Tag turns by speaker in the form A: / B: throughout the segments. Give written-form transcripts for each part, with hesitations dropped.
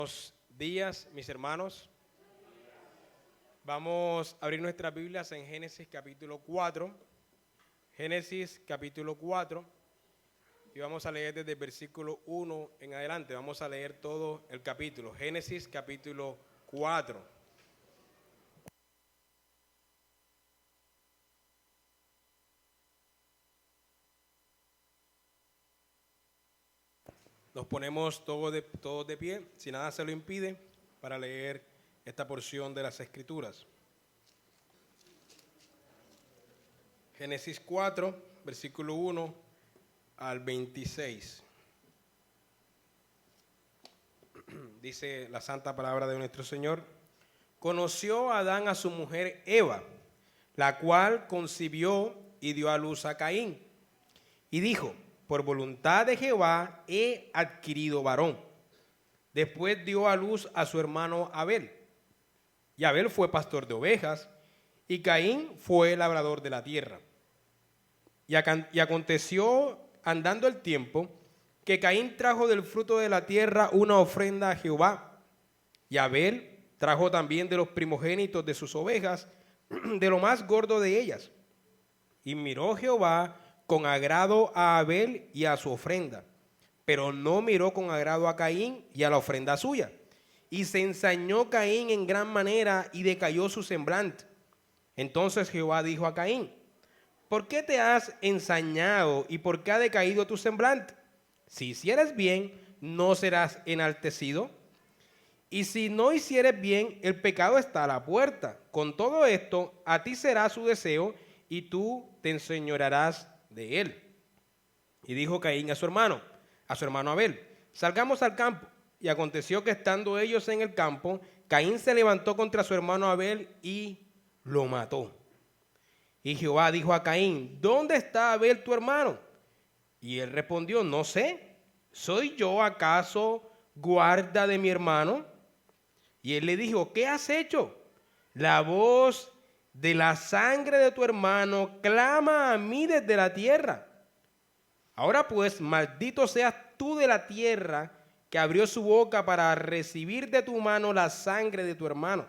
A: Buenos días, mis hermanos. Vamos a abrir nuestras Biblias en Génesis capítulo 4. Génesis capítulo 4. Y vamos a leer desde el versículo 1 en adelante. Vamos a leer todo el capítulo. Génesis capítulo 4. Nos ponemos todos de pie, si nada se lo impide, para leer esta porción de las Escrituras. Génesis 4, versículo 1 al 26. Dice la santa palabra de nuestro Señor: conoció Adán a su mujer Eva, la cual concibió y dio a luz a Caín. Y dijo: por voluntad de Jehová he adquirido varón. Después dio a luz a su hermano Abel. Y Abel fue pastor de ovejas, y Caín fue labrador de la tierra. Y aconteció, andando el tiempo, que Caín trajo del fruto de la tierra una ofrenda a Jehová. Y Abel trajo también de los primogénitos de sus ovejas, de lo más gordo de ellas. Y miró Jehová con agrado a Abel y a su ofrenda, pero no miró con agrado a Caín y a la ofrenda suya. Y se ensañó Caín en gran manera y decayó su semblante. Entonces Jehová dijo a Caín: ¿por qué te has ensañado y por qué ha decaído tu semblante? Si hicieres bien, no serás enaltecido. Y si no hicieres bien, el pecado está a la puerta. Con todo esto, a ti será su deseo y tú te enseñorearás de él. Y dijo Caín a su hermano Abel: salgamos al campo. Y aconteció que estando ellos en el campo, Caín se levantó contra su hermano Abel y lo mató. Y Jehová dijo a Caín: ¿dónde está Abel tu hermano? Y él respondió: no sé, ¿soy yo acaso guarda de mi hermano? Y él le dijo: ¿qué has hecho? La voz de la sangre de tu hermano clama a mí desde la tierra. Ahora pues, maldito seas tú de la tierra, que abrió su boca para recibir de tu mano la sangre de tu hermano.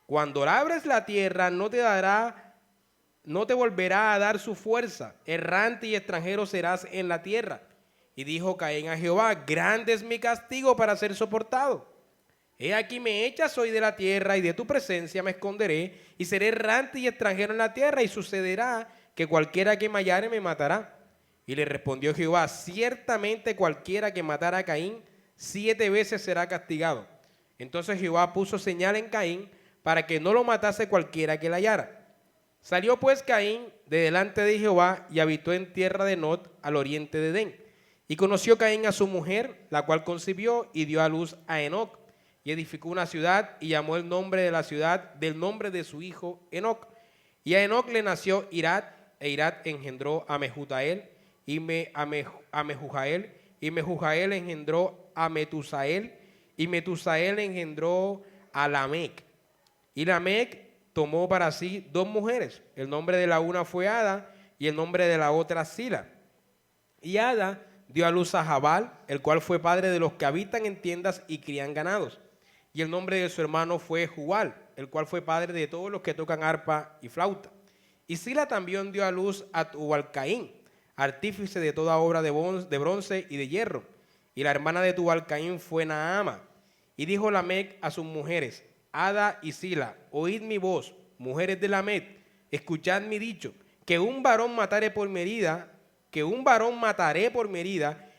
A: Cuando labres la tierra, no te volverá a dar su fuerza. Errante y extranjero serás en la tierra. Y dijo Caín a Jehová: grande es mi castigo para ser soportado. He aquí me echas hoy de la tierra, y de tu presencia me esconderé, y seré errante y extranjero en la tierra, y sucederá que cualquiera que me hallare me matará. Y le respondió Jehová: ciertamente cualquiera que matara a Caín 7 veces será castigado. Entonces Jehová puso señal en Caín para que no lo matase cualquiera que le hallara. Salió pues Caín de delante de Jehová y habitó en tierra de Nod, al oriente de Edén. Y conoció Caín a su mujer, la cual concibió y dio a luz a Enoc. Y edificó una ciudad y llamó el nombre de la ciudad del nombre de su hijo Enoc. Y a Enoc le nació Irad, e Irad engendró a Mehutael a Mehujael, y Mehujael engendró a Metusael, y Metusael engendró a Lamec. Y Lamec tomó para sí 2 mujeres. El nombre de la una fue Ada, y el nombre de la otra Sila. Y Ada dio a luz a Jabal, el cual fue padre de los que habitan en tiendas y crían ganados. Y el nombre de su hermano fue Jubal, el cual fue padre de todos los que tocan arpa y flauta. Y Sila también dio a luz a Tubal-Caín, artífice de toda obra de bronce y de hierro. Y la hermana de Tubal-Caín fue Naama. Y dijo Lamec a sus mujeres, Ada y Sila: oíd mi voz, mujeres de Lamec, escuchad mi dicho, que un varón mataré por mi herida,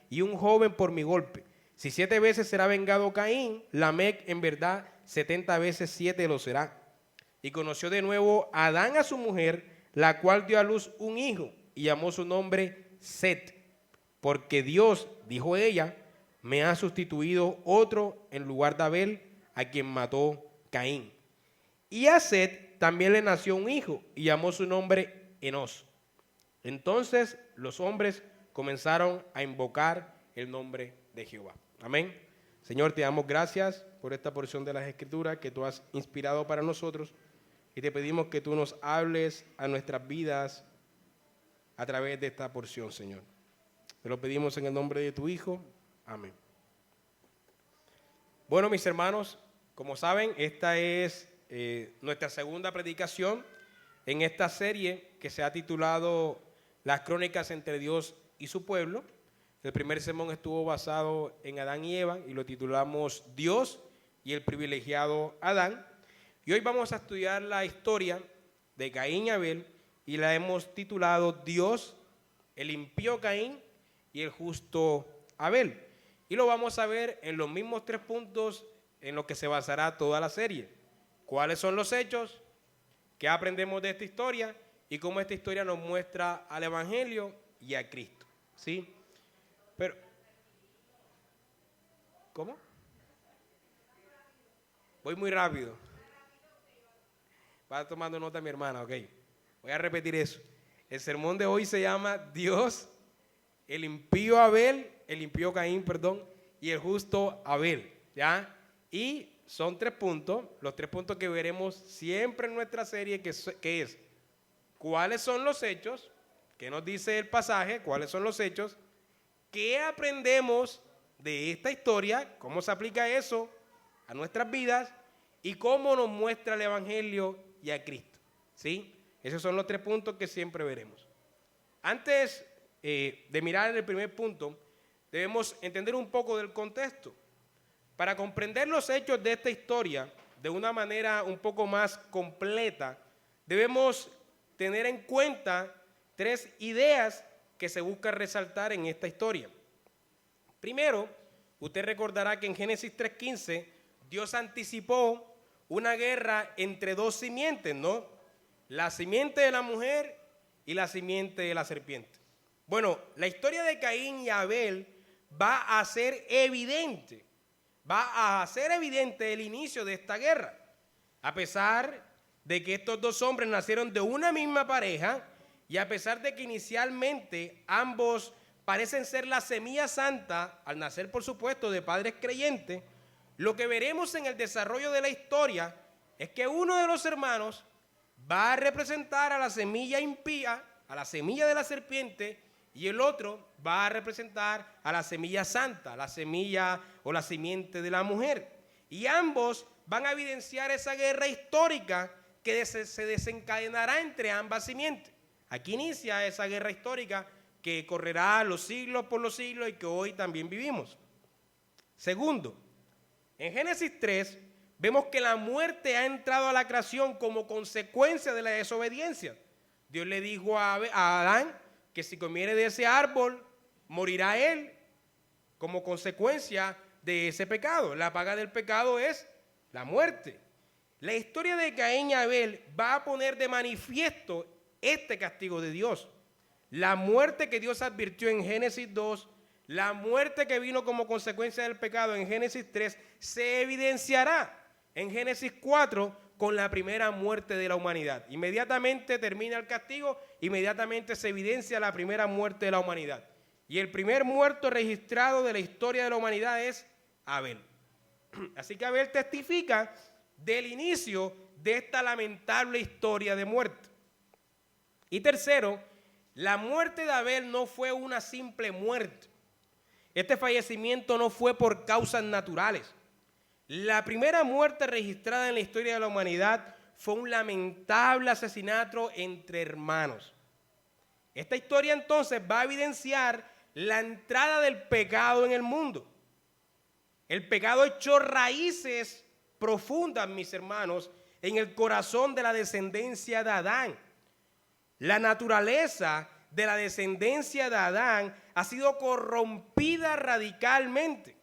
A: y un joven por mi golpe. Si 7 veces será vengado Caín, Lamec en verdad 70 veces 7 lo será. Y conoció de nuevo Adán a su mujer, la cual dio a luz un hijo, y llamó su nombre Set, porque Dios, dijo ella, me ha sustituido otro en lugar de Abel, a quien mató Caín. Y a Set también le nació un hijo, y llamó su nombre Enos. Entonces los hombres comenzaron a invocar el nombre de Jehová. Amén. Señor, te damos gracias por esta porción de las Escrituras que tú has inspirado para nosotros, y te pedimos que tú nos hables a nuestras vidas a través de esta porción, Señor. Te lo pedimos en el nombre de tu Hijo. Amén. Bueno, mis hermanos, como saben, esta es nuestra segunda predicación en esta serie que se ha titulado Las crónicas entre Dios y su pueblo. El primer sermón estuvo basado en Adán y Eva y lo titulamos Dios y el privilegiado Adán. Y hoy vamos a estudiar la historia de Caín y Abel y la hemos titulado Dios, el impío Caín y el justo Abel. Y lo vamos a ver en los mismos 3 puntos en los que se basará toda la serie. ¿Cuáles son los hechos? ¿Qué aprendemos de esta historia? Y cómo esta historia nos muestra al Evangelio y a Cristo. ¿Sí? Pero, ¿cómo? Voy muy rápido. Va tomando nota mi hermana, ok. Voy a repetir eso. El sermón de hoy se llama Dios, el impío Abel, el impío Caín, perdón, y el justo Abel, ¿ya? Y son 3 puntos, los 3 puntos que veremos siempre en nuestra serie, que es, ¿cuáles son los hechos? ¿Qué nos dice el pasaje? ¿Cuáles son los hechos? ¿Qué aprendemos de esta historia? ¿Cómo se aplica eso a nuestras vidas? ¿Y cómo nos muestra el Evangelio y a Cristo? ¿Sí? Esos son los 3 puntos que siempre veremos. Antes de mirar el primer punto, debemos entender un poco del contexto. Para comprender los hechos de esta historia de una manera un poco más completa, debemos tener en cuenta 3 ideas que se busca resaltar en esta historia. Primero, usted recordará que en Génesis 3:15, Dios anticipó una guerra entre 2 simientes, ¿no? La simiente de la mujer y la simiente de la serpiente. Bueno, la historia de Caín y Abel va a ser evidente el inicio de esta guerra. A pesar de que estos 2 hombres nacieron de una misma pareja y a pesar de que inicialmente ambos parecen ser la semilla santa, al nacer por supuesto de padres creyentes, lo que veremos en el desarrollo de la historia es que uno de los hermanos va a representar a la semilla impía, a la semilla de la serpiente, y el otro va a representar a la semilla santa, la semilla o la simiente de la mujer. Y ambos van a evidenciar esa guerra histórica que se desencadenará entre ambas simientes. Aquí inicia esa guerra histórica que correrá los siglos por los siglos y que hoy también vivimos. Segundo, en Génesis 3 vemos que la muerte ha entrado a la creación como consecuencia de la desobediencia. Dios le dijo a Adán que si comiere de ese árbol, morirá él como consecuencia de ese pecado. La paga del pecado es la muerte. La historia de Caín y Abel va a poner de manifiesto este castigo de Dios. La muerte que Dios advirtió en Génesis 2, la muerte que vino como consecuencia del pecado en Génesis 3, se evidenciará en Génesis 4 con la primera muerte de la humanidad. Inmediatamente termina el castigo, inmediatamente se evidencia la primera muerte de la humanidad. Y el primer muerto registrado de la historia de la humanidad es Abel. Así que Abel testifica del inicio de esta lamentable historia de muerte. Y tercero, la muerte de Abel no fue una simple muerte. Este fallecimiento no fue por causas naturales. La primera muerte registrada en la historia de la humanidad fue un lamentable asesinato entre hermanos. Esta historia entonces va a evidenciar la entrada del pecado en el mundo. El pecado echó raíces profundas, mis hermanos, en el corazón de la descendencia de Adán. La naturaleza de la descendencia de Adán ha sido corrompida radicalmente.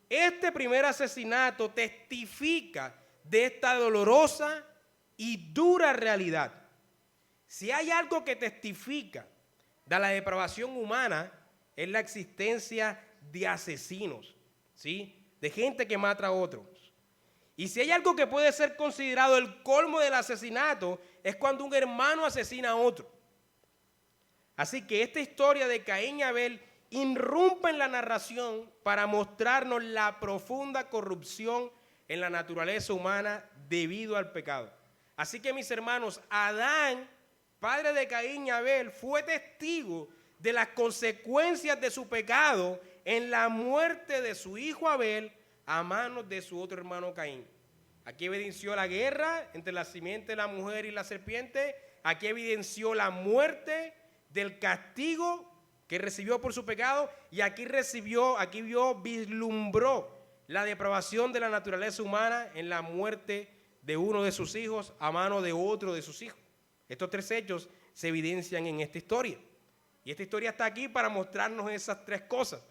A: Este primer asesinato testifica de esta dolorosa y dura realidad. Si hay algo que testifica de la depravación humana, es la existencia de asesinos, ¿sí? De gente que mata a otros. Y si hay algo que puede ser considerado el colmo del asesinato, es cuando un hermano asesina a otro. Así que esta historia de Caín y Abel irrumpe en la narración para mostrarnos la profunda corrupción en la naturaleza humana debido al pecado. Así que, mis hermanos, Adán, padre de Caín y Abel, fue testigo de las consecuencias de su pecado en la muerte de su hijo Abel, a manos de su otro hermano Caín. Aquí evidenció la guerra entre la simiente de la mujer y la serpiente. Aquí evidenció la muerte del castigo que recibió por su pecado. Y aquí vislumbró la depravación de la naturaleza humana en la muerte de uno de sus hijos a mano de otro de sus hijos. Estos tres hechos se evidencian en esta historia. Y esta historia está aquí para mostrarnos esas tres cosas,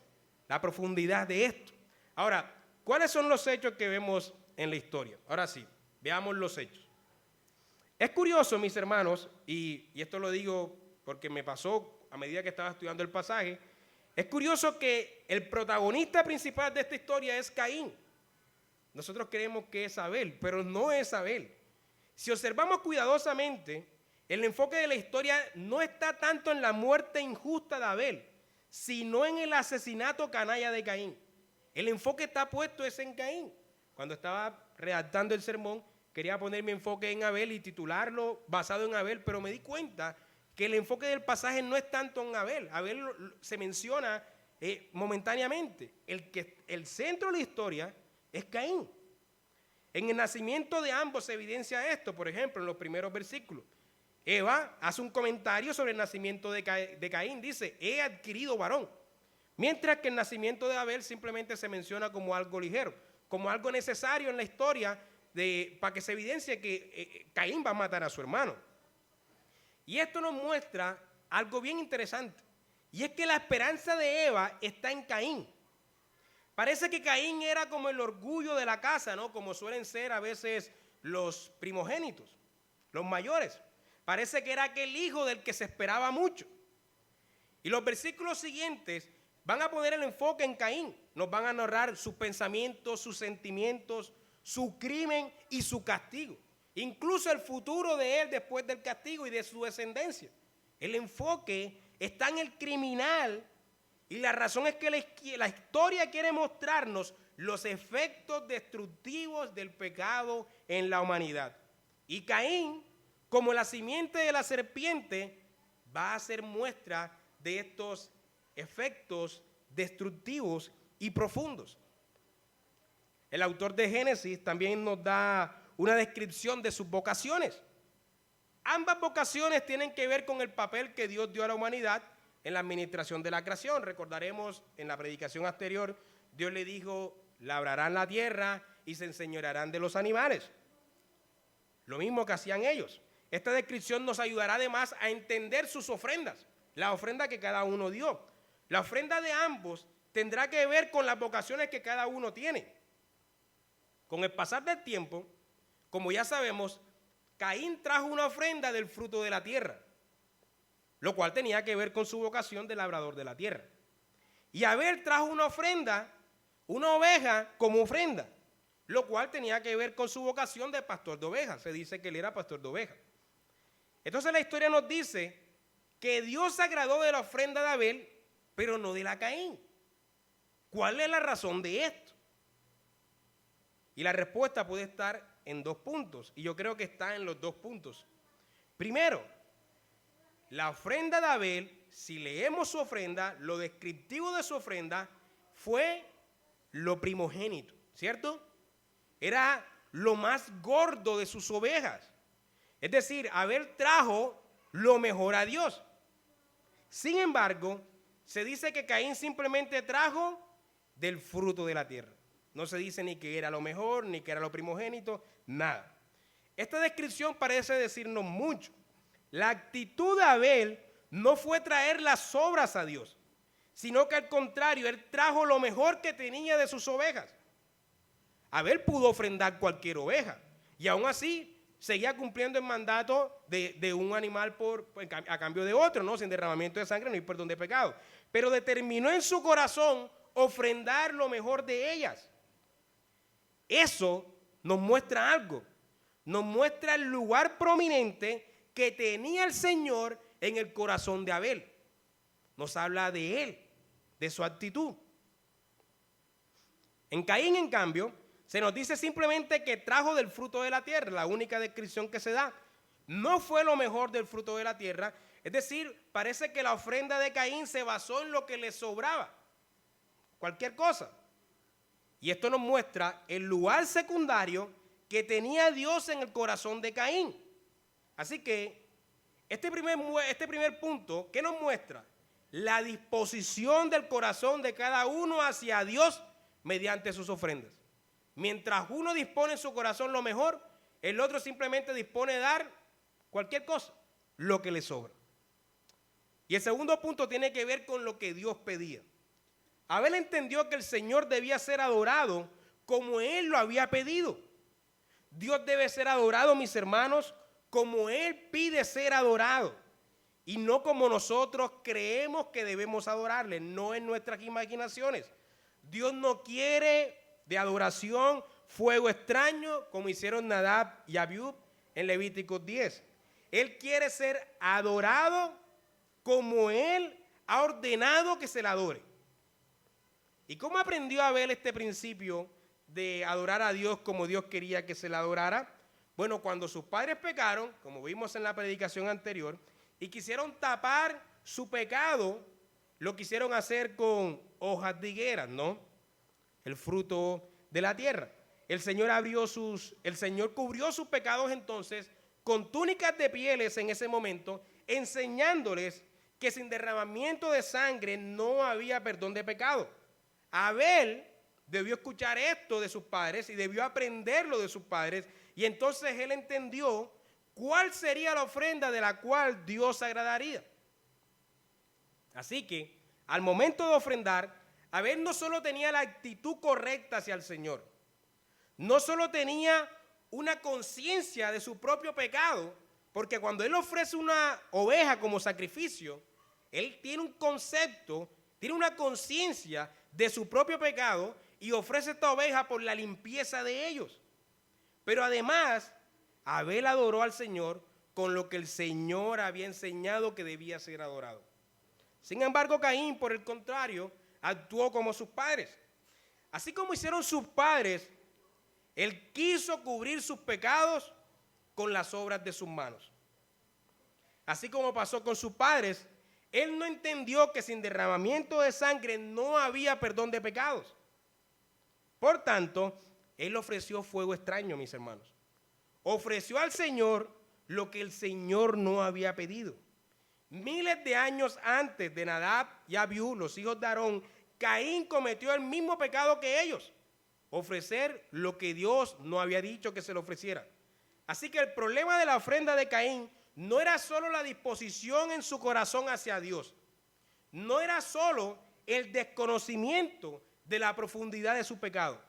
A: la profundidad de esto. Ahora, ¿cuáles son los hechos que vemos en la historia? Ahora sí, veamos los hechos. Es curioso, mis hermanos, y esto lo digo porque me pasó a medida que estaba estudiando el pasaje, es curioso que el protagonista principal de esta historia es Caín. Nosotros creemos que es Abel, pero no es Abel. Si observamos cuidadosamente, el enfoque de la historia no está tanto en la muerte injusta de Abel, sino en el asesinato canalla de Caín. El enfoque está puesto es en Caín. Cuando estaba redactando el sermón, quería poner mi enfoque en Abel y titularlo basado en Abel, pero me di cuenta que el enfoque del pasaje no es tanto en Abel. Abel se menciona momentáneamente. El centro de la historia es Caín. En el nacimiento de ambos se evidencia esto, por ejemplo, en los primeros versículos. Eva hace un comentario sobre el nacimiento de Caín, dice, he adquirido varón. Mientras que el nacimiento de Abel simplemente se menciona como algo ligero, como algo necesario en la historia para que se evidencie que Caín va a matar a su hermano. Y esto nos muestra algo bien interesante, y es que la esperanza de Eva está en Caín. Parece que Caín era como el orgullo de la casa, ¿no? Como suelen ser a veces los primogénitos, los mayores. Parece que era aquel hijo del que se esperaba mucho. Y los versículos siguientes van a poner el enfoque en Caín. Nos van a narrar sus pensamientos, sus sentimientos, su crimen y su castigo. Incluso el futuro de él después del castigo y de su descendencia. El enfoque está en el criminal y la razón es que la historia quiere mostrarnos los efectos destructivos del pecado en la humanidad. Y Caín, como la simiente de la serpiente, va a ser muestra de estos efectos destructivos y profundos. El autor de Génesis también nos da una descripción de sus vocaciones. Ambas vocaciones tienen que ver con el papel que Dios dio a la humanidad en la administración de la creación. Recordaremos en la predicación anterior, Dios le dijo, labrarán la tierra y se enseñorearán de los animales. Lo mismo que hacían ellos. Esta descripción nos ayudará además a entender sus ofrendas, la ofrenda que cada uno dio. La ofrenda de ambos tendrá que ver con las vocaciones que cada uno tiene. Con el pasar del tiempo, como ya sabemos, Caín trajo una ofrenda del fruto de la tierra, lo cual tenía que ver con su vocación de labrador de la tierra. Y Abel trajo una ofrenda, una oveja como ofrenda, lo cual tenía que ver con su vocación de pastor de ovejas. Se dice que él era pastor de ovejas. Entonces la historia nos dice que Dios se agradó de la ofrenda de Abel, pero no de la Caín. ¿Cuál es la razón de esto? Y la respuesta puede estar en 2 puntos, y yo creo que está en los 2 puntos. Primero, la ofrenda de Abel, si leemos su ofrenda, lo descriptivo de su ofrenda fue lo primogénito, ¿cierto? Era lo más gordo de sus ovejas. Es decir, Abel trajo lo mejor a Dios. Sin embargo, se dice que Caín simplemente trajo del fruto de la tierra. No se dice ni que era lo mejor, ni que era lo primogénito, nada. Esta descripción parece decirnos mucho. La actitud de Abel no fue traer las obras a Dios, sino que al contrario, él trajo lo mejor que tenía de sus ovejas. Abel pudo ofrendar cualquier oveja, y aún así seguía cumpliendo el mandato de un animal a cambio de otro, ¿no? Sin derramamiento de sangre no hay perdón de pecado. Pero determinó en su corazón ofrendar lo mejor de ellas. Eso nos muestra algo. Nos muestra el lugar prominente que tenía el Señor en el corazón de Abel. Nos habla de él, de su actitud. En Caín, en cambio, se nos dice simplemente que trajo del fruto de la tierra, la única descripción que se da. No fue lo mejor del fruto de la tierra. Es decir, parece que la ofrenda de Caín se basó en lo que le sobraba. Cualquier cosa. Y esto nos muestra el lugar secundario que tenía Dios en el corazón de Caín. Así que este primer punto, ¿qué nos muestra? La disposición del corazón de cada uno hacia Dios mediante sus ofrendas. Mientras uno dispone en su corazón lo mejor, el otro simplemente dispone de dar cualquier cosa, lo que le sobra. Y el segundo punto tiene que ver con lo que Dios pedía. Abel entendió que el Señor debía ser adorado como Él lo había pedido. Dios debe ser adorado, mis hermanos, como Él pide ser adorado. Y no como nosotros creemos que debemos adorarle, no en nuestras imaginaciones. Dios no quiere de adoración fuego extraño como hicieron Nadab y Abiú en Levíticos 10. Él quiere ser adorado como Él ha ordenado que se le adore. ¿Y cómo aprendió Abel este principio de adorar a Dios como Dios quería que se le adorara? Bueno, cuando sus padres pecaron, como vimos en la predicación anterior, y quisieron tapar su pecado, lo quisieron hacer con hojas de higuera, ¿no? El fruto de la tierra. El Señor cubrió sus pecados entonces con túnicas de pieles en ese momento, enseñándoles que sin derramamiento de sangre no había perdón de pecado. Abel debió escuchar esto de sus padres y debió aprenderlo de sus padres, y entonces él entendió cuál sería la ofrenda de la cual Dios se agradaría. Así que al momento de ofrendar, Abel no solo tenía la actitud correcta hacia el Señor, no solo tenía una conciencia de su propio pecado, porque cuando él ofrece una oveja como sacrificio, él tiene un concepto, tiene una conciencia de su propio pecado y ofrece esta oveja por la limpieza de ellos. Pero además, Abel adoró al Señor con lo que el Señor había enseñado que debía ser adorado. Sin embargo, Caín, por el contrario, actuó como sus padres. Así como hicieron sus padres, él quiso cubrir sus pecados con las obras de sus manos. Así como pasó con sus padres, él no entendió que sin derramamiento de sangre no había perdón de pecados. Por tanto, él ofreció fuego extraño, mis hermanos. Ofreció al Señor lo que el Señor no había pedido. Miles de años antes de Nadab y Abiú, los hijos de Aarón, Caín cometió el mismo pecado que ellos, ofrecer lo que Dios no había dicho que se le ofreciera. Así que el problema de la ofrenda de Caín no era solo la disposición en su corazón hacia Dios, no era solo el desconocimiento de la profundidad de su pecado,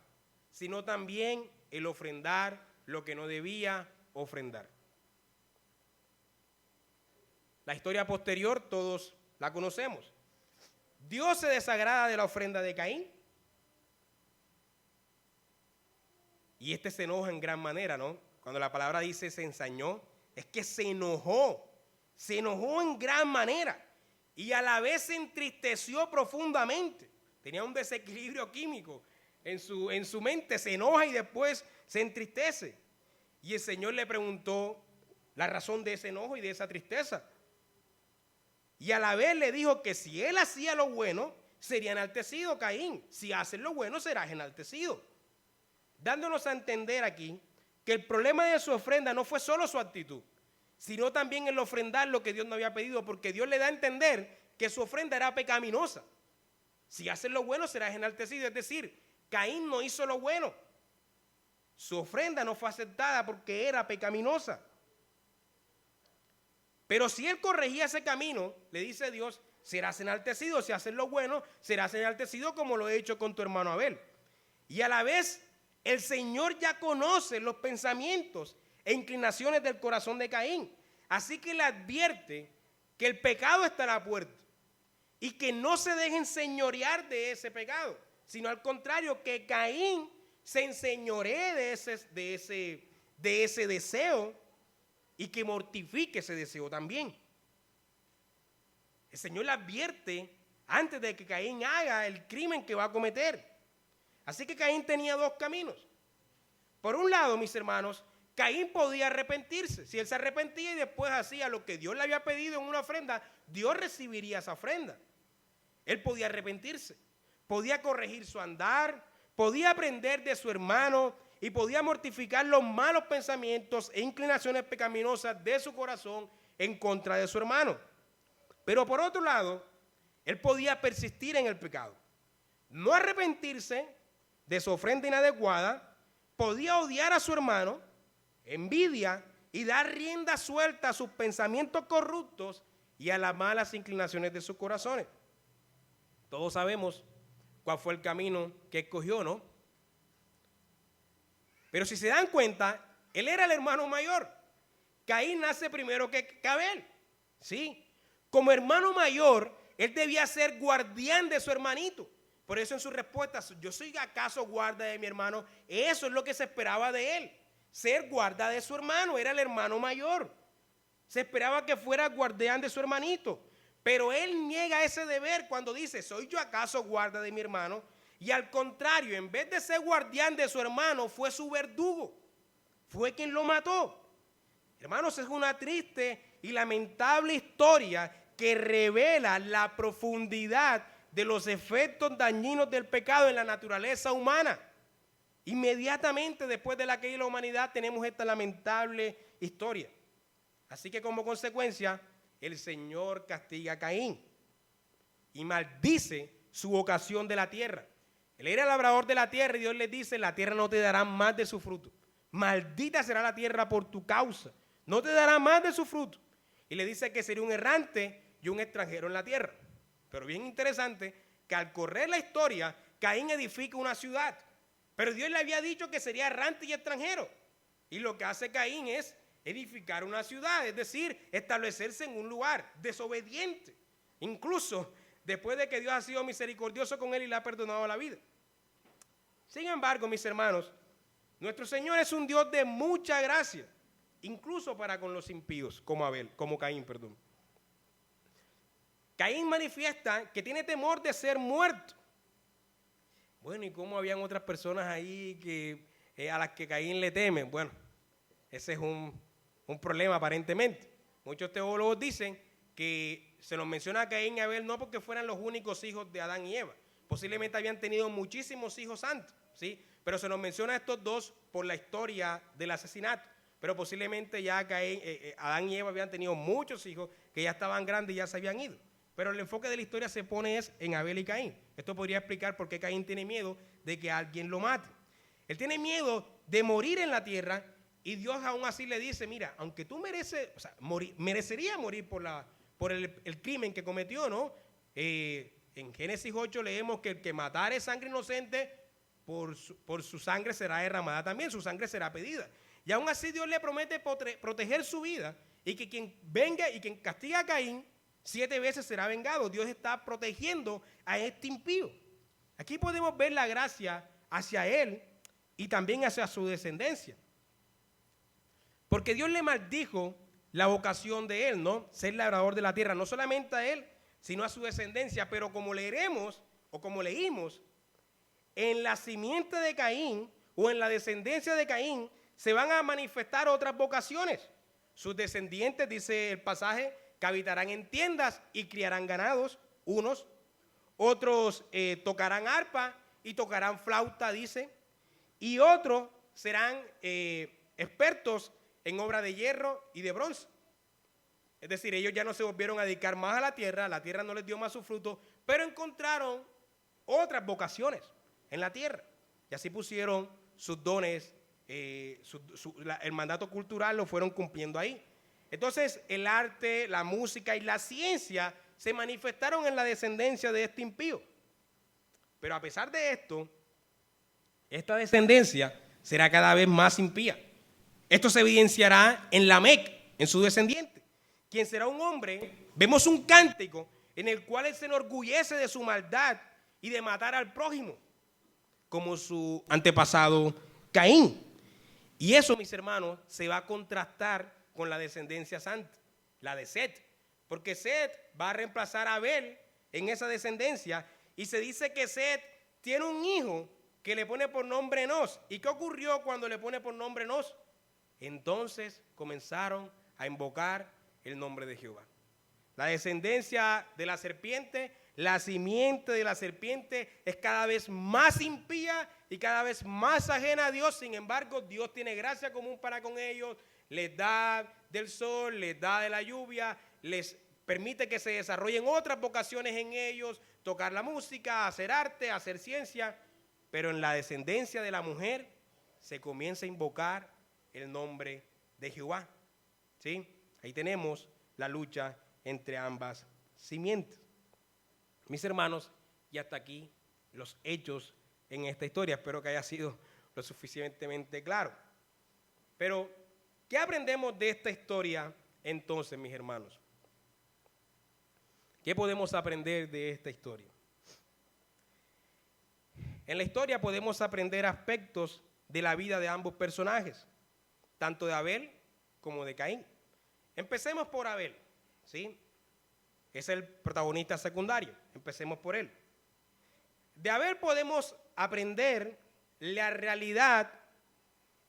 A: sino también el ofrendar lo que no debía ofrendar. La historia posterior todos la conocemos. Dios se desagrada de la ofrenda de Caín y este se enoja en gran manera, ¿no? Cuando la palabra dice se ensañó, es que se enojó en gran manera y a la vez se entristeció profundamente. Tenía un desequilibrio químico en su mente, se enoja y después se entristece. Y el Señor le preguntó la razón de ese enojo y de esa tristeza. Y a la vez le dijo que si él hacía lo bueno, sería enaltecido Caín. Si haces lo bueno, serás enaltecido. Dándonos a entender aquí que el problema de su ofrenda no fue solo su actitud, sino también el ofrendar lo que Dios no había pedido, porque Dios le da a entender que su ofrenda era pecaminosa. Si haces lo bueno, serás enaltecido. Es decir, Caín no hizo lo bueno. Su ofrenda no fue aceptada porque era pecaminosa. Pero si él corregía ese camino, le dice Dios, serás enaltecido. Si haces lo bueno, serás enaltecido como lo he hecho con tu hermano Abel. Y a la vez, el Señor ya conoce los pensamientos e inclinaciones del corazón de Caín. Así que le advierte que el pecado está a la puerta y que no se deje enseñorear de ese pecado, sino al contrario, que Caín se enseñoree de ese deseo y que mortifique ese deseo también. El Señor le advierte antes de que Caín haga el crimen que va a cometer. Así que Caín tenía dos caminos. Por un lado, mis hermanos, Caín podía arrepentirse. Si él se arrepentía y después hacía lo que Dios le había pedido en una ofrenda, Dios recibiría esa ofrenda. Él podía arrepentirse, podía corregir su andar, podía aprender de su hermano y podía mortificar los malos pensamientos e inclinaciones pecaminosas de su corazón en contra de su hermano. Pero por otro lado, él podía persistir en el pecado, no arrepentirse de su ofrenda inadecuada, podía odiar a su hermano, envidia y dar rienda suelta a sus pensamientos corruptos y a las malas inclinaciones de sus corazones. Todos sabemos cuál fue el camino que escogió, ¿no? Pero si se dan cuenta, él era el hermano mayor. Caín nace primero que Abel, ¿sí? Como hermano mayor, él debía ser guardián de su hermanito. Por eso en su respuesta, ¿yo soy acaso guarda de mi hermano? Eso es lo que se esperaba de él, ser guarda de su hermano, era el hermano mayor. Se esperaba que fuera guardián de su hermanito. Pero él niega ese deber cuando dice, ¿soy yo acaso guarda de mi hermano? Y al contrario, en vez de ser guardián de su hermano, fue su verdugo. Fue quien lo mató. Hermanos, es una triste y lamentable historia que revela la profundidad de los efectos dañinos del pecado en la naturaleza humana. Inmediatamente después de la caída de la humanidad tenemos esta lamentable historia. Así que como consecuencia, el Señor castiga a Caín y maldice su vocación de la tierra. Él era labrador de la tierra y Dios le dice, la tierra no te dará más de su fruto. Maldita será la tierra por tu causa. No te dará más de su fruto. Y le dice que sería un errante y un extranjero en la tierra. Pero bien interesante que al correr la historia, Caín edifica una ciudad. Pero Dios le había dicho que sería errante y extranjero. Y lo que hace Caín es edificar una ciudad, es decir, establecerse en un lugar desobediente. Incluso después de que Dios ha sido misericordioso con él y le ha perdonado la vida. Sin embargo, mis hermanos, nuestro Señor es un Dios de mucha gracia, incluso para con los impíos, como Caín, perdón. Caín manifiesta que tiene temor de ser muerto. Bueno, ¿y cómo habían otras personas ahí a las que Caín le teme? Bueno, ese es un problema aparentemente. Muchos teólogos dicen que se nos menciona a Caín y Abel no porque fueran los únicos hijos de Adán y Eva. Posiblemente habían tenido muchísimos hijos antes, ¿sí? Pero se nos menciona a estos dos por la historia del asesinato. Pero posiblemente ya Adán y Eva habían tenido muchos hijos que ya estaban grandes y ya se habían ido. Pero el enfoque de la historia se pone en Abel y Caín. Esto podría explicar por qué Caín tiene miedo de que alguien lo mate. Él tiene miedo de morir en la tierra y Dios aún así le dice, mira, aunque tú merecería morir por el crimen que cometió, ¿no? En Génesis 8 leemos que el que matare sangre inocente, por su sangre será derramada también, su sangre será pedida. Y aún así Dios le promete proteger su vida y que quien venga y quien castiga a Caín 7 veces será vengado. Dios está protegiendo a este impío. Aquí podemos ver la gracia hacia él y también hacia su descendencia. Porque Dios le maldijo la vocación de él, ¿no? Ser labrador de la tierra, no solamente a él, sino a su descendencia. Pero como leeremos o como leímos, en la simiente de Caín o en la descendencia de Caín se van a manifestar otras vocaciones. Sus descendientes, dice el pasaje, que habitarán en tiendas y criarán ganados, unos. Otros tocarán arpa y tocarán flauta, dice. Y otros serán expertos en obra de hierro y de bronce. Es decir, ellos ya no se volvieron a dedicar más a la tierra no les dio más su fruto, pero encontraron otras vocaciones en la tierra. Y así pusieron sus dones, el mandato cultural lo fueron cumpliendo ahí. Entonces, el arte, la música y la ciencia se manifestaron en la descendencia de este impío. Pero a pesar de esto, esta descendencia será cada vez más impía. Esto se evidenciará en Lamec, en su descendiente, quien será un hombre. Vemos un cántico en el cual él se enorgullece de su maldad y de matar al prójimo, como su antepasado Caín. Y eso, mis hermanos, se va a contrastar con la descendencia santa, la de Set, porque Set va a reemplazar a Abel en esa descendencia, y se dice que Set tiene un hijo que le pone por nombre Enos. ¿Y qué ocurrió cuando le pone por nombre Enos? Entonces comenzaron a invocar el nombre de Jehová. La descendencia de la serpiente La simiente de la serpiente es cada vez más impía y cada vez más ajena a Dios. Sin embargo, Dios tiene gracia común para con ellos. Les da del sol, les da de la lluvia, les permite que se desarrollen otras vocaciones en ellos, tocar la música, hacer arte, hacer ciencia. Pero en la descendencia de la mujer se comienza a invocar el nombre de Jehová. ¿Sí? Ahí tenemos la lucha entre ambas simientes. Mis hermanos, y hasta aquí los hechos en esta historia. Espero que haya sido lo suficientemente claro. Pero, ¿qué aprendemos de esta historia entonces, mis hermanos? ¿Qué podemos aprender de esta historia? En la historia podemos aprender aspectos de la vida de ambos personajes, tanto de Abel como de Caín. Empecemos por Abel, ¿sí? Es el protagonista secundario. Empecemos por él. De Abel podemos aprender la realidad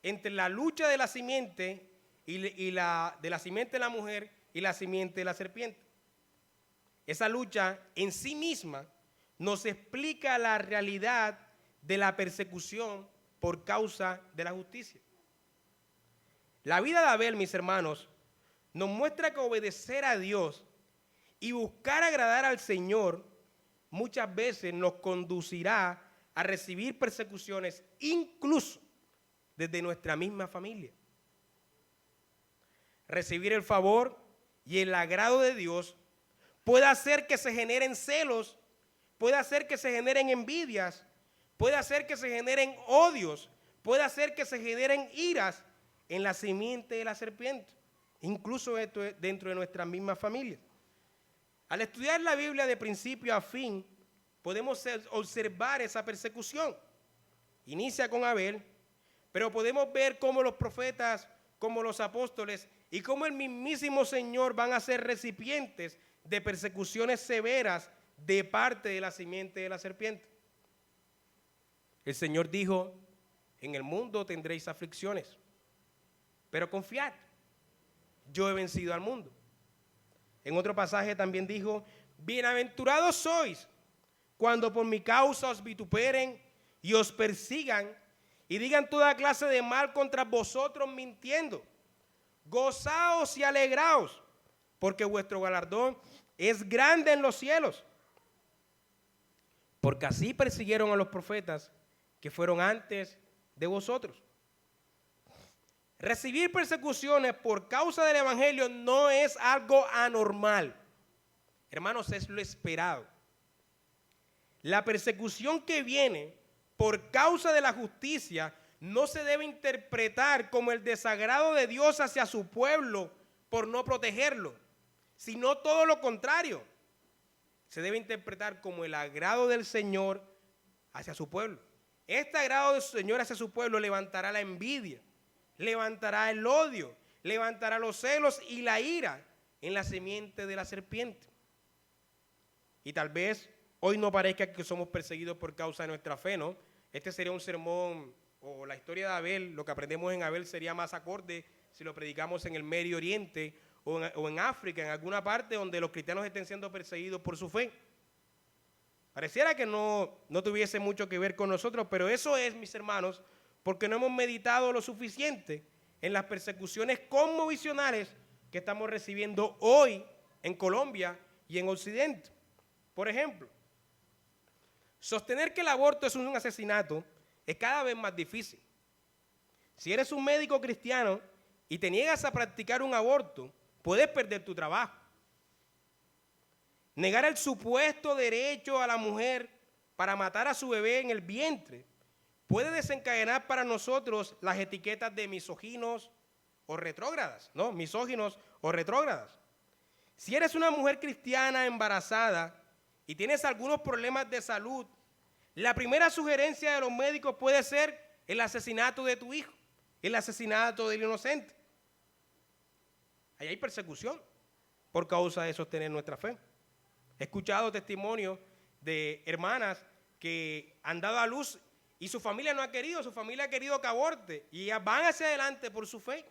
A: entre la lucha de la simiente de la simiente de la mujer y la simiente de la serpiente. Esa lucha en sí misma nos explica la realidad de la persecución por causa de la justicia. La vida de Abel, mis hermanos, nos muestra que obedecer a Dios y buscar agradar al Señor muchas veces nos conducirá a recibir persecuciones incluso desde nuestra misma familia. Recibir el favor y el agrado de Dios puede hacer que se generen celos, puede hacer que se generen envidias, puede hacer que se generen odios, puede hacer que se generen iras en la simiente de la serpiente, incluso dentro de nuestras mismas familias. Al estudiar la Biblia de principio a fin, podemos observar esa persecución. Inicia con Abel, pero podemos ver cómo los profetas, como los apóstoles y cómo el mismísimo Señor van a ser recipientes de persecuciones severas de parte de la simiente de la serpiente. El Señor dijo, en el mundo tendréis aflicciones, pero confiad, yo he vencido al mundo. En otro pasaje también dijo, bienaventurados sois cuando por mi causa os vituperen y os persigan y digan toda clase de mal contra vosotros mintiendo. Gozaos y alegraos, porque vuestro galardón es grande en los cielos. Porque así persiguieron a los profetas que fueron antes de vosotros. Recibir persecuciones por causa del evangelio no es algo anormal. Hermanos, es lo esperado. La persecución que viene por causa de la justicia no se debe interpretar como el desagrado de Dios hacia su pueblo por no protegerlo, sino todo lo contrario. Se debe interpretar como el agrado del Señor hacia su pueblo. Este agrado del Señor hacia su pueblo levantará la envidia, levantará el odio, levantará los celos y la ira en la simiente de la serpiente. Y tal vez hoy no parezca que somos perseguidos por causa de nuestra fe, ¿no? Este sería un sermón, o la historia de Abel, lo que aprendemos en Abel sería más acorde si lo predicamos en el Medio Oriente o en África, en alguna parte donde los cristianos estén siendo perseguidos por su fe. Pareciera que no tuviese mucho que ver con nosotros, pero eso es, mis hermanos, porque no hemos meditado lo suficiente en las persecuciones cosmovisionales que estamos recibiendo hoy en Colombia y en Occidente. Por ejemplo, sostener que el aborto es un asesinato es cada vez más difícil. Si eres un médico cristiano y te niegas a practicar un aborto, puedes perder tu trabajo. Negar el supuesto derecho a la mujer para matar a su bebé en el vientre puede desencadenar para nosotros las etiquetas de misóginos o retrógradas, ¿no? Misóginos o retrógradas. Si eres una mujer cristiana embarazada y tienes algunos problemas de salud, la primera sugerencia de los médicos puede ser el asesinato de tu hijo, el asesinato del inocente. Ahí hay persecución por causa de sostener nuestra fe. He escuchado testimonios de hermanas que han dado a luz y su familia no ha querido, su familia ha querido que aborte y ellas van hacia adelante por su fe.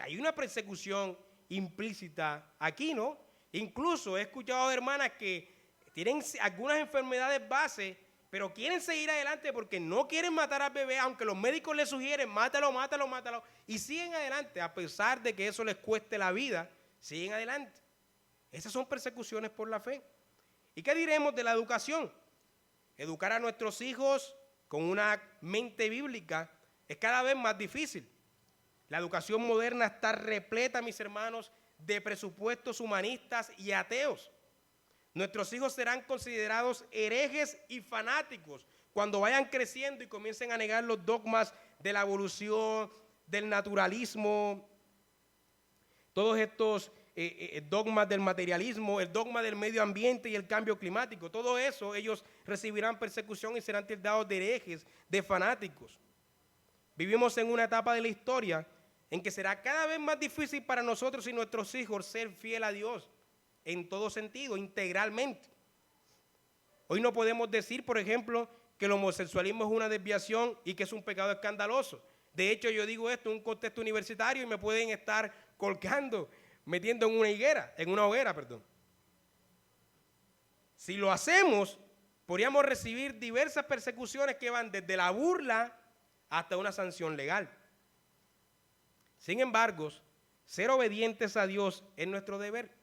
A: Hay una persecución implícita aquí, ¿no? Incluso he escuchado de hermanas que tienen algunas enfermedades base, pero quieren seguir adelante porque no quieren matar al bebé, aunque los médicos les sugieren, mátalo, mátalo, mátalo, y siguen adelante, a pesar de que eso les cueste la vida, siguen adelante. Esas son persecuciones por la fe. ¿Y qué diremos de la educación? Educar a nuestros hijos con una mente bíblica es cada vez más difícil. La educación moderna está repleta, mis hermanos, de presupuestos humanistas y ateos. Nuestros hijos serán considerados herejes y fanáticos cuando vayan creciendo y comiencen a negar los dogmas de la evolución, del naturalismo, todos estos dogmas del materialismo, el dogma del medio ambiente y el cambio climático. Todo eso ellos recibirán persecución y serán tildados de herejes, de fanáticos. Vivimos en una etapa de la historia en que será cada vez más difícil para nosotros y nuestros hijos ser fiel a Dios en todo sentido, integralmente. Hoy no podemos decir, por ejemplo, que el homosexualismo es una desviación y que es un pecado escandaloso. De hecho, yo digo esto en un contexto universitario y me pueden estar colgando, metiendo en una hoguera. Si lo hacemos, podríamos recibir diversas persecuciones que van desde la burla hasta una sanción legal. Sin embargo, ser obedientes a Dios es nuestro deber.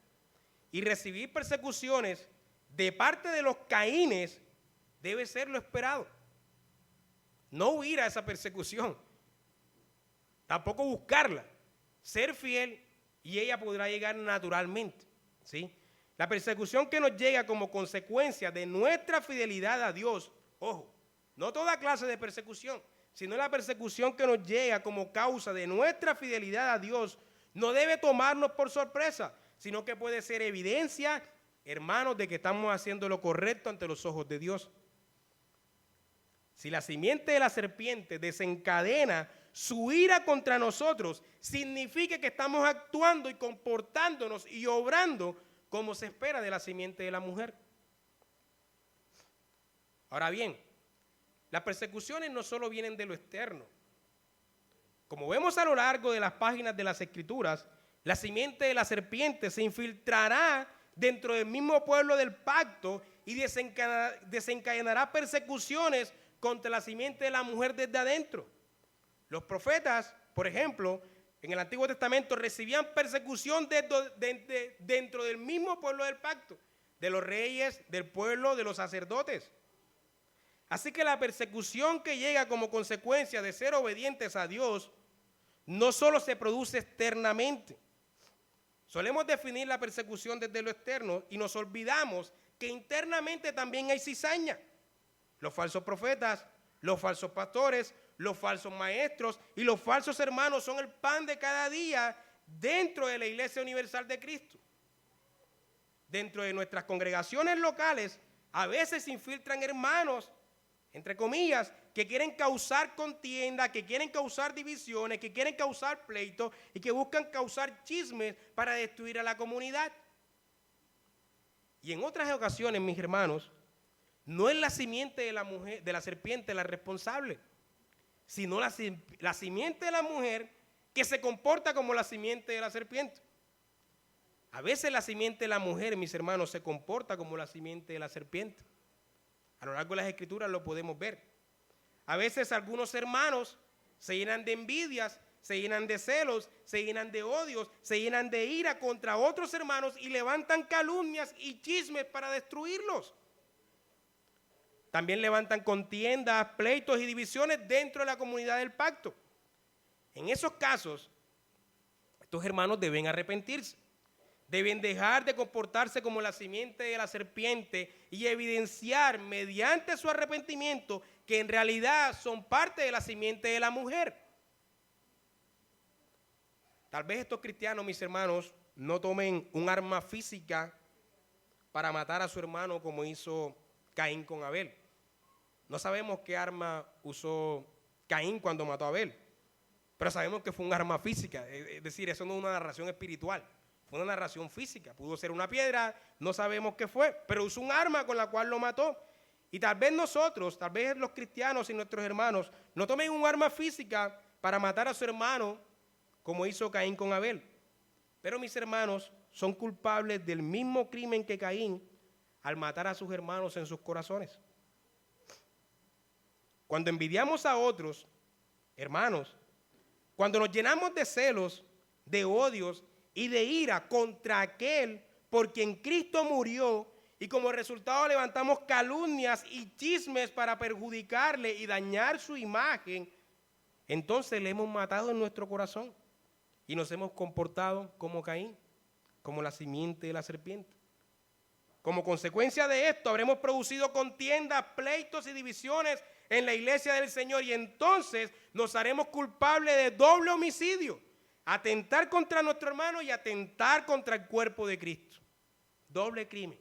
A: Y recibir persecuciones de parte de los Caínes debe ser lo esperado. No huir a esa persecución, tampoco buscarla, ser fiel y ella podrá llegar naturalmente, ¿sí? La persecución que nos llega como consecuencia de nuestra fidelidad a Dios, ojo, no toda clase de persecución, sino la persecución que nos llega como causa de nuestra fidelidad a Dios, no debe tomarnos por sorpresa, sino que puede ser evidencia, hermanos, de que estamos haciendo lo correcto ante los ojos de Dios. Si la simiente de la serpiente desencadena su ira contra nosotros, significa que estamos actuando y comportándonos y obrando como se espera de la simiente de la mujer. Ahora bien, las persecuciones no solo vienen de lo externo. Como vemos a lo largo de las páginas de las Escrituras, la simiente de la serpiente se infiltrará dentro del mismo pueblo del pacto y desencadenará persecuciones contra la simiente de la mujer desde adentro. Los profetas, por ejemplo, en el Antiguo Testamento recibían persecución dentro del mismo pueblo del pacto, de los reyes, del pueblo, de los sacerdotes. Así que la persecución que llega como consecuencia de ser obedientes a Dios no solo se produce externamente. Solemos definir la persecución desde lo externo y nos olvidamos que internamente también hay cizaña. Los falsos profetas, los falsos pastores, los falsos maestros y los falsos hermanos son el pan de cada día dentro de la Iglesia Universal de Cristo. Dentro de nuestras congregaciones locales, a veces se infiltran hermanos, entre comillas, que quieren causar contienda, que quieren causar divisiones, que quieren causar pleitos y que buscan causar chismes para destruir a la comunidad. Y en otras ocasiones, mis hermanos, no es la simiente de la mujer, de la serpiente la responsable, sino la simiente de la mujer que se comporta como la simiente de la serpiente. A veces la simiente de la mujer, mis hermanos, se comporta como la simiente de la serpiente. A lo largo de las Escrituras lo podemos ver. A veces algunos hermanos se llenan de envidias, se llenan de celos, se llenan de odios, se llenan de ira contra otros hermanos y levantan calumnias y chismes para destruirlos. También levantan contiendas, pleitos y divisiones dentro de la comunidad del pacto. En esos casos, estos hermanos deben arrepentirse. Deben dejar de comportarse como la simiente de la serpiente y evidenciar mediante su arrepentimiento que en realidad son parte de la simiente de la mujer. Tal vez estos cristianos, mis hermanos, no tomen un arma física para matar a su hermano como hizo Caín con Abel. No sabemos qué arma usó Caín cuando mató a Abel, pero sabemos que fue un arma física, es decir, eso no es una narración espiritual. Fue una narración física, pudo ser una piedra, no sabemos qué fue, pero usó un arma con la cual lo mató. Y tal vez nosotros, tal vez los cristianos y nuestros hermanos, no tomen un arma física para matar a su hermano como hizo Caín con Abel. Pero mis hermanos son culpables del mismo crimen que Caín al matar a sus hermanos en sus corazones. Cuando envidiamos a otros, hermanos, cuando nos llenamos de celos, de odios y de ira contra aquel por quien Cristo murió, y como resultado levantamos calumnias y chismes para perjudicarle y dañar su imagen, entonces le hemos matado en nuestro corazón y nos hemos comportado como Caín, como la simiente de la serpiente. Como consecuencia de esto habremos producido contiendas, pleitos y divisiones en la iglesia del Señor, y entonces nos haremos culpables de doble homicidio, atentar contra nuestro hermano y atentar contra el cuerpo de Cristo. Doble crimen.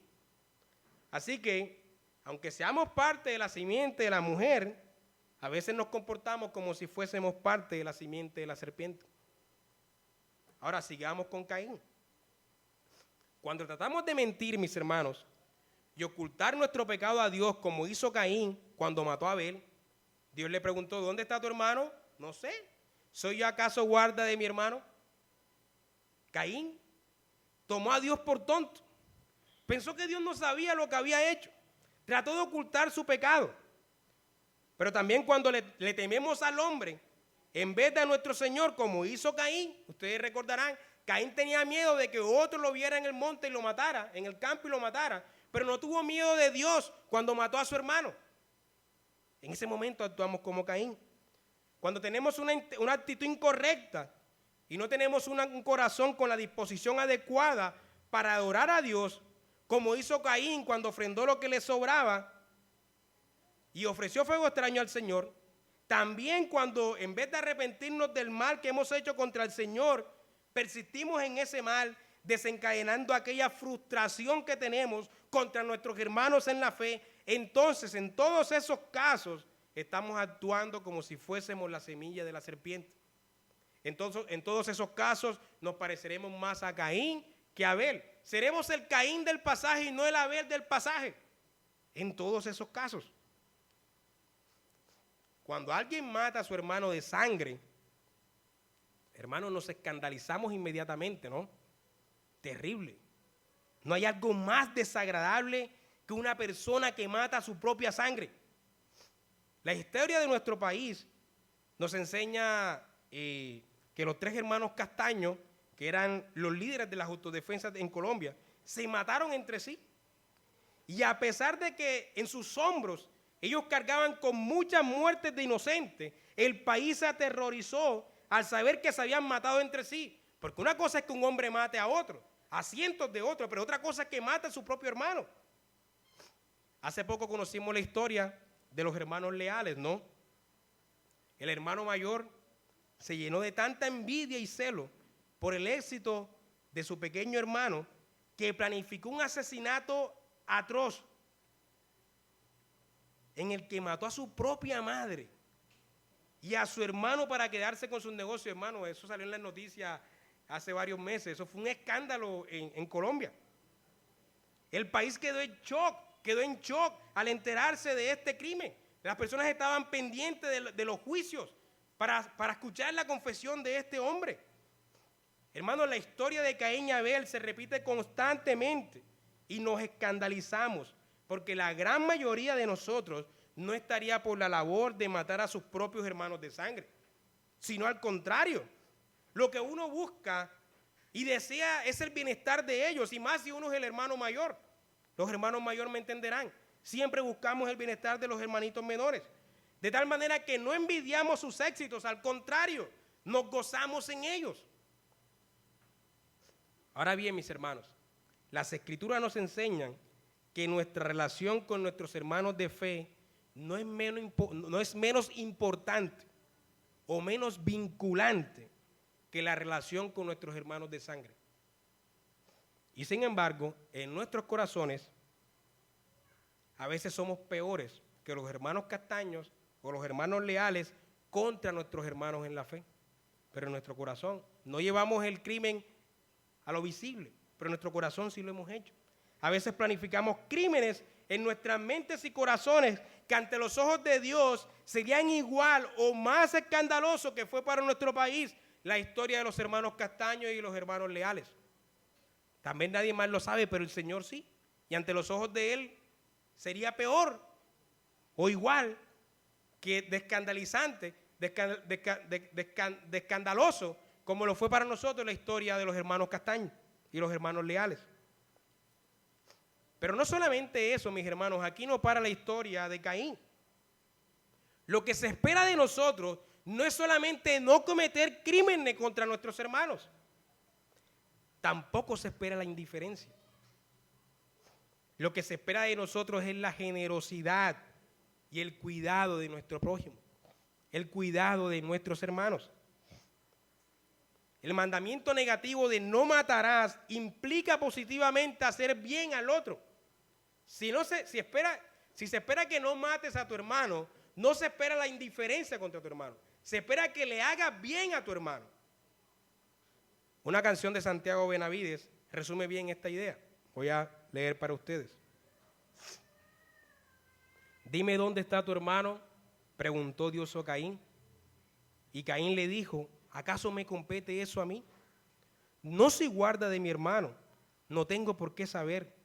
A: Así que, aunque seamos parte de la simiente de la mujer, a veces nos comportamos como si fuésemos parte de la simiente de la serpiente. Ahora sigamos con Caín. Cuando tratamos de mentir, mis hermanos, y ocultar nuestro pecado a Dios como hizo Caín cuando mató a Abel, Dios le preguntó, ¿dónde está tu hermano? No sé. ¿Soy yo acaso guarda de mi hermano? Caín tomó a Dios por tonto. Pensó que Dios no sabía lo que había hecho. Trató de ocultar su pecado. Pero también cuando le tememos al hombre, en vez de a nuestro Señor, como hizo Caín, ustedes recordarán, Caín tenía miedo de que otro lo viera en el monte y lo matara, en el campo y lo matara, pero no tuvo miedo de Dios cuando mató a su hermano. En ese momento actuamos como Caín. Cuando tenemos una actitud incorrecta y no tenemos un corazón con la disposición adecuada para adorar a Dios, como hizo Caín cuando ofrendó lo que le sobraba y ofreció fuego extraño al Señor, también cuando en vez de arrepentirnos del mal que hemos hecho contra el Señor, persistimos en ese mal, desencadenando aquella frustración que tenemos contra nuestros hermanos en la fe, entonces en todos esos casos estamos actuando como si fuésemos la semilla de la serpiente. Entonces, en todos esos casos nos pareceremos más a Caín que a Abel. Seremos el Caín del pasaje y no el Abel del pasaje. En todos esos casos. Cuando alguien mata a su hermano de sangre, hermanos, nos escandalizamos inmediatamente, ¿no? Terrible. No hay algo más desagradable que una persona que mata a su propia sangre. La historia de nuestro país nos enseña que los 3 hermanos Castaño, que eran los líderes de las autodefensas en Colombia, se mataron entre sí. Y a pesar de que en sus hombros ellos cargaban con muchas muertes de inocentes, el país se aterrorizó al saber que se habían matado entre sí. Porque una cosa es que un hombre mate a otro, a cientos de otros, pero otra cosa es que mate a su propio hermano. Hace poco conocimos la historia de los hermanos Leales, ¿no? El hermano mayor se llenó de tanta envidia y celo por el éxito de su pequeño hermano que planificó un asesinato atroz en el que mató a su propia madre y a su hermano para quedarse con sus negocios. Hermano, eso salió en las noticias hace varios meses. Eso fue un escándalo en Colombia. El país quedó en shock al enterarse de este crimen. Las personas estaban pendientes de los juicios para escuchar la confesión de este hombre. Hermanos, la historia de Caín y Abel se repite constantemente y nos escandalizamos porque la gran mayoría de nosotros no estaría por la labor de matar a sus propios hermanos de sangre, sino al contrario. Lo que uno busca y desea es el bienestar de ellos, y más si uno es el hermano mayor. Los hermanos mayores me entenderán. Siempre buscamos el bienestar de los hermanitos menores. De tal manera que no envidiamos sus éxitos, al contrario, nos gozamos en ellos. Ahora bien, mis hermanos, las Escrituras nos enseñan que nuestra relación con nuestros hermanos de fe no es menos importante o menos vinculante que la relación con nuestros hermanos de sangre. Y sin embargo, en nuestros corazones, a veces somos peores que los hermanos Castaños o los hermanos Leales contra nuestros hermanos en la fe. Pero en nuestro corazón no llevamos el crimen a lo visible, pero en nuestro corazón sí lo hemos hecho. A veces planificamos crímenes en nuestras mentes y corazones que ante los ojos de Dios serían igual o más escandaloso que fue para nuestro país la historia de los hermanos Castaños y los hermanos Leales. También nadie más lo sabe, pero el Señor sí. Y ante los ojos de él sería peor o igual que de escandalizante, de escandaloso, como lo fue para nosotros la historia de los hermanos Castaño y los hermanos Leales. Pero no solamente eso, mis hermanos, aquí no para la historia de Caín. Lo que se espera de nosotros no es solamente no cometer crímenes contra nuestros hermanos, tampoco se espera la indiferencia. Lo que se espera de nosotros es la generosidad y el cuidado de nuestro prójimo, el cuidado de nuestros hermanos. El mandamiento negativo de no matarás implica positivamente hacer bien al otro. Si se espera que no mates a tu hermano, no se espera la indiferencia contra tu hermano. Se espera que le hagas bien a tu hermano. Una canción de Santiago Benavides resume bien esta idea. Voy a leer para ustedes. Dime dónde está tu hermano, preguntó Dios a Caín. Y Caín le dijo, ¿acaso me compete eso a mí? No soy guarda de mi hermano, no tengo por qué saber.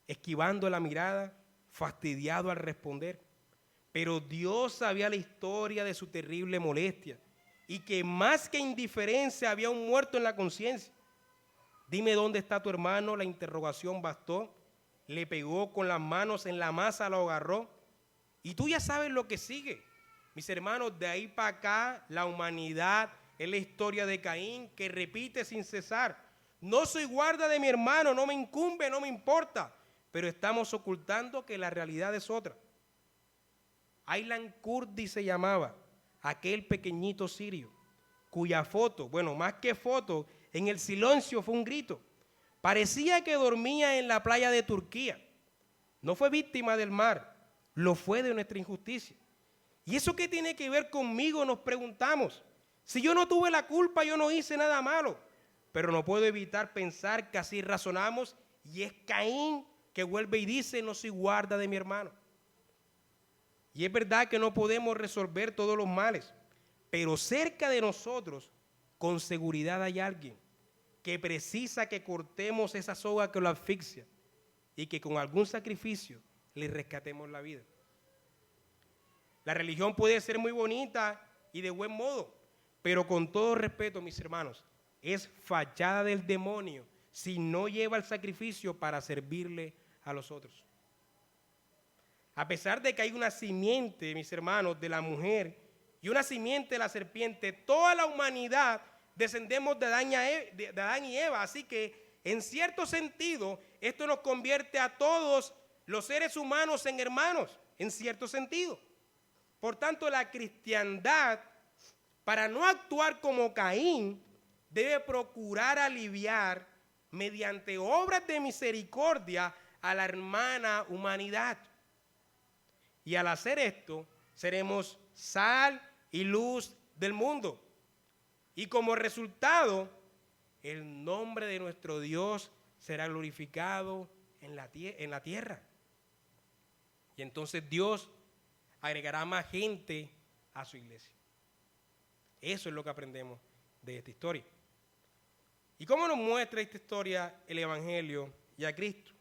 A: Esquivando la mirada, fastidiado al responder. Pero Dios sabía la historia de su terrible molestia y que más que indiferencia había un muerto en la conciencia. Dime dónde está tu hermano, la interrogación bastó. Le pegó con las manos en la masa, lo agarró. Y tú ya sabes lo que sigue. Mis hermanos, de ahí para acá, la humanidad es la historia de Caín que repite sin cesar. No soy guarda de mi hermano, no me incumbe, no me importa. Pero estamos ocultando que la realidad es otra. Aylan Kurdi se llamaba, aquel pequeñito sirio, cuya foto, bueno, más que foto, en el silencio fue un grito. Parecía que dormía en la playa de Turquía. No fue víctima del mar, lo fue de nuestra injusticia. ¿Y eso qué tiene que ver conmigo? Nos preguntamos. Si yo no tuve la culpa, yo no hice nada malo. Pero no puedo evitar pensar que así razonamos y es Caín que vuelve y dice, no soy guarda de mi hermano. Y es verdad que no podemos resolver todos los males, pero cerca de nosotros, con seguridad hay alguien que precisa que cortemos esa soga que lo asfixia y que con algún sacrificio le rescatemos la vida. La religión puede ser muy bonita y de buen modo, pero con todo respeto, mis hermanos, es fachada del demonio si no lleva el sacrificio para servirle a los otros. A pesar de que hay una simiente, mis hermanos, de la mujer y una simiente de la serpiente, toda la humanidad descendemos de Adán y Eva. Así que, en cierto sentido, esto nos convierte a todos los seres humanos en hermanos, en cierto sentido. Por tanto, la cristiandad, para no actuar como Caín, debe procurar aliviar mediante obras de misericordia a la hermana humanidad. Y al hacer esto, seremos sal y luz del mundo. Y como resultado, el nombre de nuestro Dios será glorificado en la tierra. Y entonces Dios agregará más gente a su iglesia. Eso es lo que aprendemos de esta historia. ¿Y cómo nos muestra esta historia el Evangelio y a Cristo?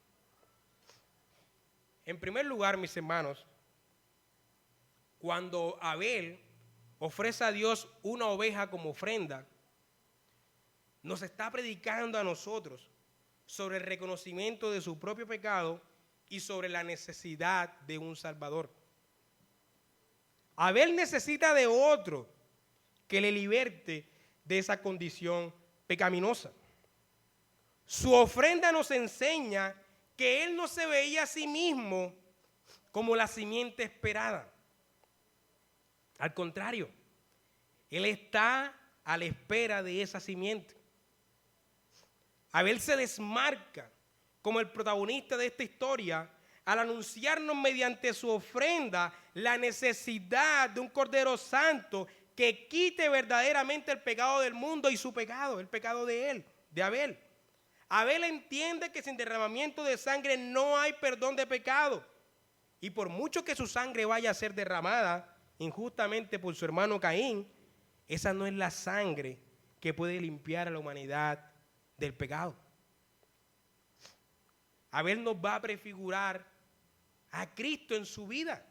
A: En primer lugar, mis hermanos, cuando Abel ofrece a Dios una oveja como ofrenda, nos está predicando a nosotros sobre el reconocimiento de su propio pecado y sobre la necesidad de un Salvador. Abel necesita de otro que le liberte de esa condición pecaminosa. Su ofrenda nos enseña que él no se veía a sí mismo como la simiente esperada. Al contrario, él está a la espera de esa simiente. Abel se desmarca como el protagonista de esta historia al anunciarnos mediante su ofrenda la necesidad de un Cordero Santo que quite verdaderamente el pecado del mundo y su pecado, el pecado de él, de Abel. Abel entiende que sin derramamiento de sangre no hay perdón de pecado. Y por mucho que su sangre vaya a ser derramada injustamente por su hermano Caín, esa no es la sangre que puede limpiar a la humanidad del pecado. Abel nos va a prefigurar a Cristo en su vida.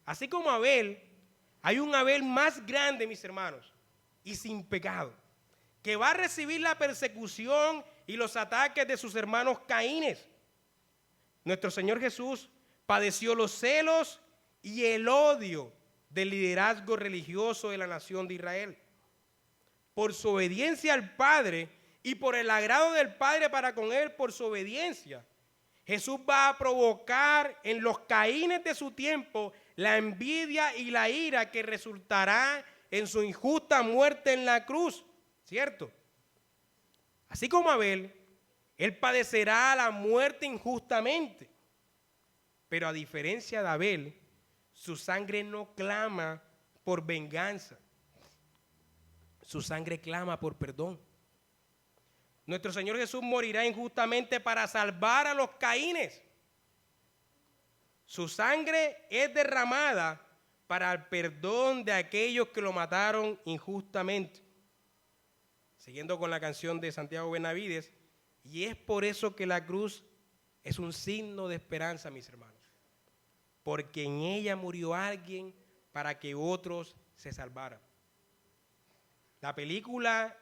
A: Así como Abel, hay un Abel más grande, mis hermanos, y sin pecado, que va a recibir la persecución y los ataques de sus hermanos Caínes. Nuestro Señor Jesús padeció los celos y el odio del liderazgo religioso de la nación de Israel. Por su obediencia al Padre y por el agrado del Padre para con él, por su obediencia, Jesús va a provocar en los Caínes de su tiempo la envidia y la ira que resultará en su injusta muerte en la cruz, ¿cierto? Así como Abel, él padecerá la muerte injustamente, pero a diferencia de Abel, su sangre no clama por venganza, su sangre clama por perdón. Nuestro Señor Jesús morirá injustamente para salvar a los Caínes. Su sangre es derramada para el perdón de aquellos que lo mataron injustamente. Siguiendo con la canción de Santiago Benavides, y es por eso que la cruz es un signo de esperanza, mis hermanos, porque en ella murió alguien para que otros se salvaran. La película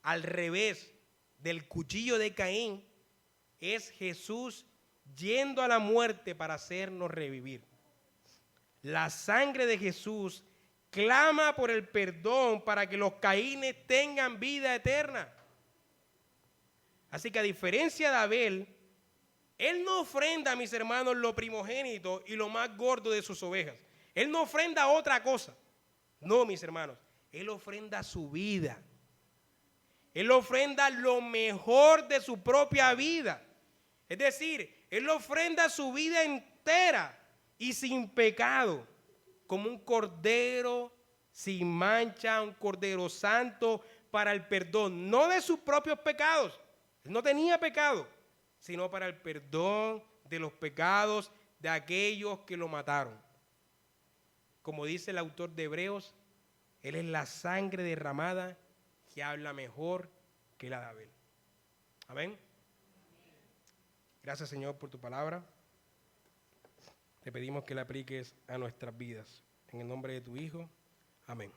A: Al revés del cuchillo de Caín es Jesús yendo a la muerte para hacernos revivir. La sangre de Jesús clama por el perdón para que los Caínes tengan vida eterna. Así que a diferencia de Abel, él no ofrenda, a mis hermanos, lo primogénito y lo más gordo de sus ovejas. Él no ofrenda otra cosa. No, mis hermanos, él ofrenda su vida. Él ofrenda lo mejor de su propia vida. Es decir, él ofrenda su vida entera y sin pecado, como un cordero sin mancha, un cordero santo para el perdón, no de sus propios pecados. Él no tenía pecado, sino para el perdón de los pecados de aquellos que lo mataron. Como dice el autor de Hebreos, él es la sangre derramada que habla mejor que la de Abel. Amén. Gracias, Señor, por tu palabra. Te pedimos que la apliques a nuestras vidas. En el nombre de tu Hijo. Amén.